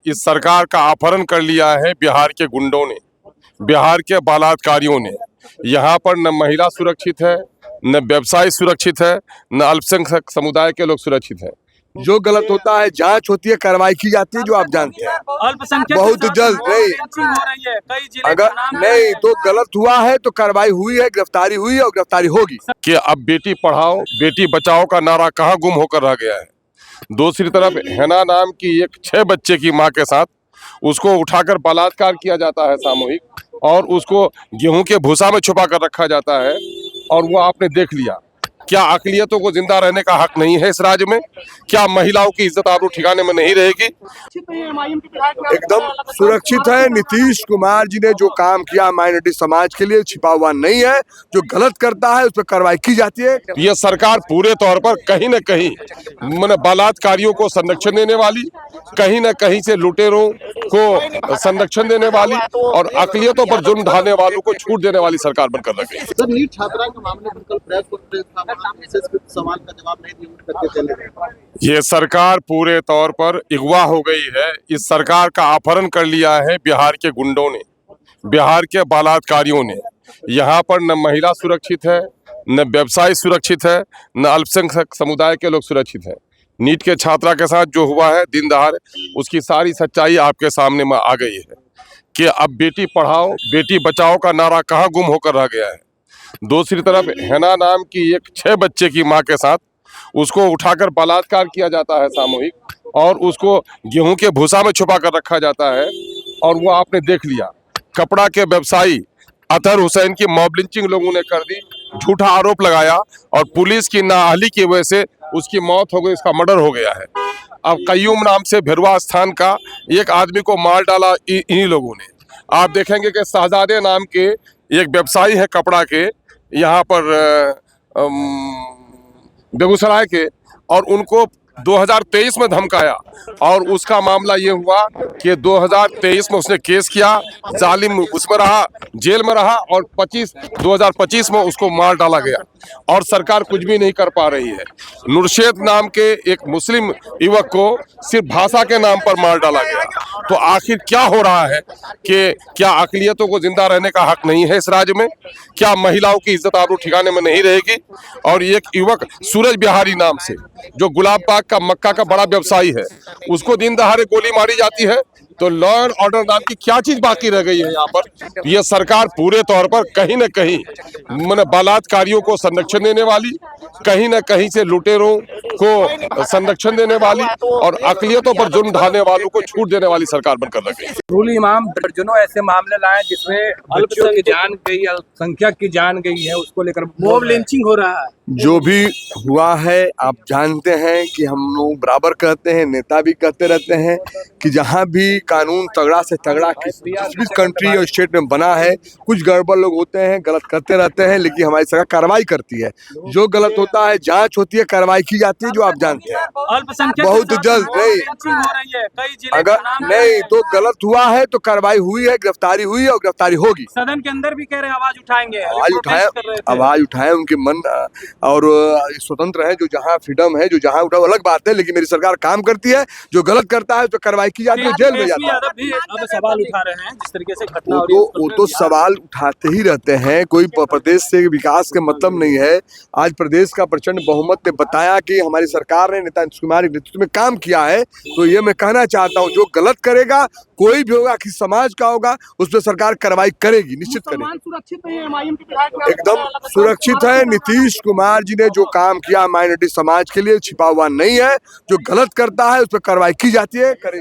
इस सरकार का अपहरण कर लिया है बिहार के गुंडों ने, बिहार के बलात्कारियों ने। यहाँ पर न महिला सुरक्षित है, न व्यवसायी सुरक्षित है, न अल्पसंख्यक समुदाय के लोग सुरक्षित हैं। जो गलत होता है जांच होती है, कार्रवाई की जाती है, जो आप जानते हैं। बहुत जल्द नहीं, अगर नहीं तो गलत हुआ है तो कार्रवाई हुई है, गिरफ्तारी हुई है और गिरफ्तारी होगी। कि अब बेटी पढ़ाओ बेटी बचाओ का नारा कहाँ गुम होकर रह गया है। दूसरी तरफ हैना नाम की एक 6 बच्चे की मां के साथ उसको उठाकर बलात्कार किया जाता है सामूहिक, और उसको गेहूं के भूसा में छुपा कर रखा जाता है। और वो आपने देख लिया, क्या अकलियतों को जिंदा रहने का हक नहीं है इस राज्य में? क्या महिलाओं की इज्जत आबरू ठिकाने में नहीं रहेगी? एकदम सुरक्षित है। नीतीश कुमार जी ने जो काम किया माइनॉरिटी समाज के लिए छिपा हुआ नहीं है। जो गलत करता है उस पर कार्रवाई की जाती है। ये सरकार पूरे तौर पर कहीं न कहीं बलात्कारियों को संरक्षण देने वाली, कहीं न कहीं से लुटेरों को संरक्षण देने वाली और अकलियतों पर जुर्म ढाने वालों को छूट देने वाली सरकार बनकर रह गई। सर, नीट छात्रा के मामले में कल प्रेस कॉन्फ्रेंस था, सवाल का जवाब नहीं करके चले गए। ये सरकार पूरे तौर पर अगवा हो गई है। इस सरकार का अपहरण कर लिया है बिहार के गुंडों ने, बिहार के बलात्कारियों ने। यहाँ पर न महिला सुरक्षित है, न व्यवसायी सुरक्षित है, न अल्पसंख्यक समुदाय के लोग सुरक्षित हैं। नीट के छात्रा के साथ जो हुआ है दिन दहाड़े, उसकी सारी सच्चाई आपके सामने में आ गई है कि अब बेटी पढ़ाओ बेटी बचाओ का नारा कहाँ गुम होकर रह गया है। दूसरी तरफ हैना नाम की एक 6 बच्चे की मां के साथ उसको उठाकर बलात्कार किया जाता है सामूहिक, और उसको गेहूं के भूसा में छुपा कर रखा जाता है। और वो आपने देख लिया, कपड़ा के व्यवसायी अतहर हुसैन की मॉब लिंचिंग लोगों ने कर दी, झूठा आरोप लगाया और पुलिस की नाअहली की वजह से उसकी मौत हो गई, उसका मर्डर हो गया है। अब कय्यूम नाम से भिरवा स्थान का एक आदमी को मार डाला इन्हीं लोगों ने। आप देखेंगे कि शहजादे नाम के एक व्यवसायी है कपड़ा के, यहाँ पर बेगूसराय के, और उनको 2023 में धमकाया। और उसका मामला ये हुआ कि 2023 में उसने केस किया, जालिम उसमें रहा, जेल में रहा, और 2025 में उसको मार डाला गया। और सरकार कुछ भी नहीं कर पा रही है। नुरशेद नाम के एक मुस्लिम युवक को सिर्फ भाषा के नाम पर मार डाला गया। तो आखिर क्या हो रहा है कि क्या अकलियतों को जिंदा रहने का हक नहीं है इस राज्य में? क्या महिलाओं की इज्जत आबरू ठिकाने में नहीं रहेगी? और एक युवक सूरज बिहारी नाम से, जो गुलाब बाग का मक्का का बड़ा व्यवसायी है, उसको दिन दहाड़े गोली मारी जाती है। तो लॉ एंड ऑर्डर नाम की क्या चीज बाकी रह गई है यहाँ पर? यह सरकार पूरे तौर पर कहीं न कहीं बलात्कारियों को संरक्षण देने वाली, कहीं न कहीं से लुटेरों को संरक्षण देने वाली और अकलियतों पर जुर्म ढाने वालों को छूट देने वाली सरकार बनकर रह गई। रूल इमाम दर्जनों ऐसे मामले लाए जिसमें बच्चों की जान गई, अल्पसंख्यक की जान गई है, उसको लेकर मॉब लिंचिंग हो रहा है। जो भी हुआ है आप जानते हैं कि हम लोग बराबर कहते हैं, नेता भी कहते रहते हैं कि जहां भी कानून तगड़ा से तगड़ा किस भी कंट्री और स्टेट में बना है, कुछ गड़बड़ लोग होते हैं, गलत करते रहते हैं, लेकिन हमारी सरकार कार्रवाई करती है। जो गलत होता है जांच होती है, कार्रवाई की जाती है, जो आप जानते हैं। बहुत जल्द नहीं, अगर नहीं तो गलत हुआ है तो कार्रवाई हुई है, गिरफ्तारी हुई है और गिरफ्तारी होगी। सदन के अंदर भी कह रहे आवाज उठाएंगे, आवाज उठाए उनके मन और स्वतंत्र है, जो जहाँ फ्रीडम है, जो जहाँ उठाओ अलग बात है, लेकिन मेरी सरकार काम करती है। जो गलत करता है तो कार्रवाई की जाती है, जेल में जाता है। अब सवाल उठा रहे हैं जिस तरीके से घटना वो तो सवाल उठाते ही रहते हैं। कोई प्रदेश से विकास के मतलब नहीं है। आज प्रदेश का प्रचंड बहुमत ने बताया कि हमारी सरकार ने नेता नीतीश कुमार के नेतृत्व में काम किया है। तो ये मैं कहना चाहता हूँ, जो गलत करेगा, कोई भी होगा, किस समाज का होगा, उस पर सरकार कार्रवाई करेगी, निश्चित करेगी। एकदम सुरक्षित है। नीतीश कुमार जी ने जो काम किया माइनॉरिटी समाज के लिए छिपा हुआ नहीं है। जो गलत करता है उस पर कार्रवाई की जाती है, करेगी।